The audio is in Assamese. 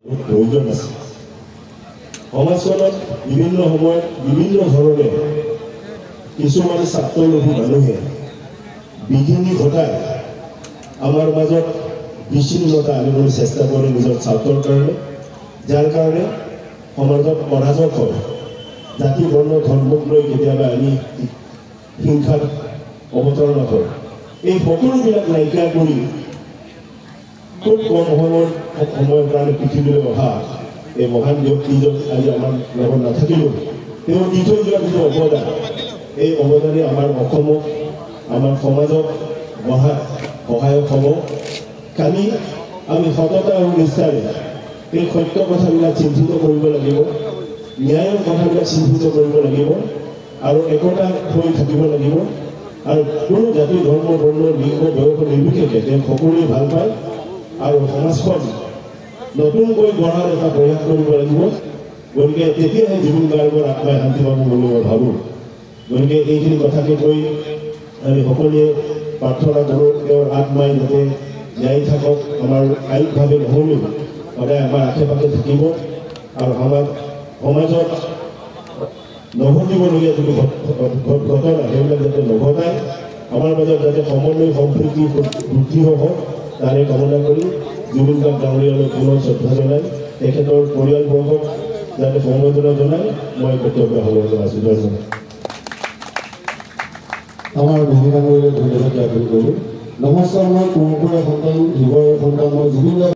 প্ৰয়োজন আছে। সমাজখনত বিভিন্ন সময়ত বিভিন্ন ধৰণে কিছুমান স্বাৰ্থলোভী মানুহে বিঘিনি ঘটাই আমাৰ মাজত বিচ্ছিন্নতা আনিবলৈ চেষ্টা কৰে নিজৰ স্বাৰ্থৰ কাৰণে, যাৰ কাৰণে সমাজত অৰাজক হয়। জাতি বৰ্ণ ধৰ্মক লৈ কেতিয়াবা আমি হিংসাৰ অৱতৰণ হয়। এই সকলোবিলাক নাইকিয়া কৰি খুব কম সময়ৰ কাৰণে পৃথিৱীলৈ অহা এই মহান ব্যক্তিজন আজি আমাৰ লগত নাথাকিলেও তেওঁ দি থৈ যোৱা যিটো অৱদান, এই অৱদানে আমাৰ অসমক, আমাৰ সমাজক গঢ়াত সহায়ক হ'ব। কালি আমি সততা আৰু নিষ্ঠাৰে এই সত্য কথাবিলাক চিন্তিত কৰিব লাগিব, ন্যায়ৰ কথাবিলাক চিন্তিত কৰিব লাগিব আৰু একতা হৈ থাকিব লাগিব। আৰু কোনো জাতি ধৰ্ম বৰ্ণ লিংগ বয়স নিৰ্বিশেষে তেওঁ সকলোৱে ভাল পায় আৰু সমাজখন নতুনকৈ গঢ়াৰ এটা প্ৰয়াস কৰিব লাগিব। গতিকে তেতিয়াহে জুবিন গাৰ্গৰ আত্মাই শান্তি পাব বুলি মই ভাবোঁ। গতিকে এইখিনি কথাকে কৈ আমি সকলোৱে প্ৰাৰ্থনা কৰোঁ তেওঁৰ আত্মাই যাতে জীয়াই থাকক, আমাৰ আয়ুসভাৱে নহ'লেও সদায় আমাৰ আশে পাশে থাকিব আৰু সমাজত নঘটিবলগীয়া যিটো ঘটনা সেইবিলাক যাতে নঘটায়, আমাৰ মাজত যাতে সমন্বয় সম্প্ৰীতি বৃদ্ধি হওক তাৰে কামনা কৰি জুবিন গাৰ্গ ডাঙৰীয়ালৈ পুনৰ শ্ৰদ্ধা জনাই তেখেতৰ পৰিয়ালবৰ্গক যাতে সমবেদনা জনাই মই কৰ্তব্য সামৰণি মাৰিছোঁ। ধন্যবাদ। আমাৰ ভূমি ডাঙৰীয়ালৈ ধন্যবাদ জ্ঞাপন কৰোঁ। নমস্কাৰ, মই কোমকুৰীয়া সন্তান, যুৱৰ সন্তান, মই জুবিন গাৰ্গ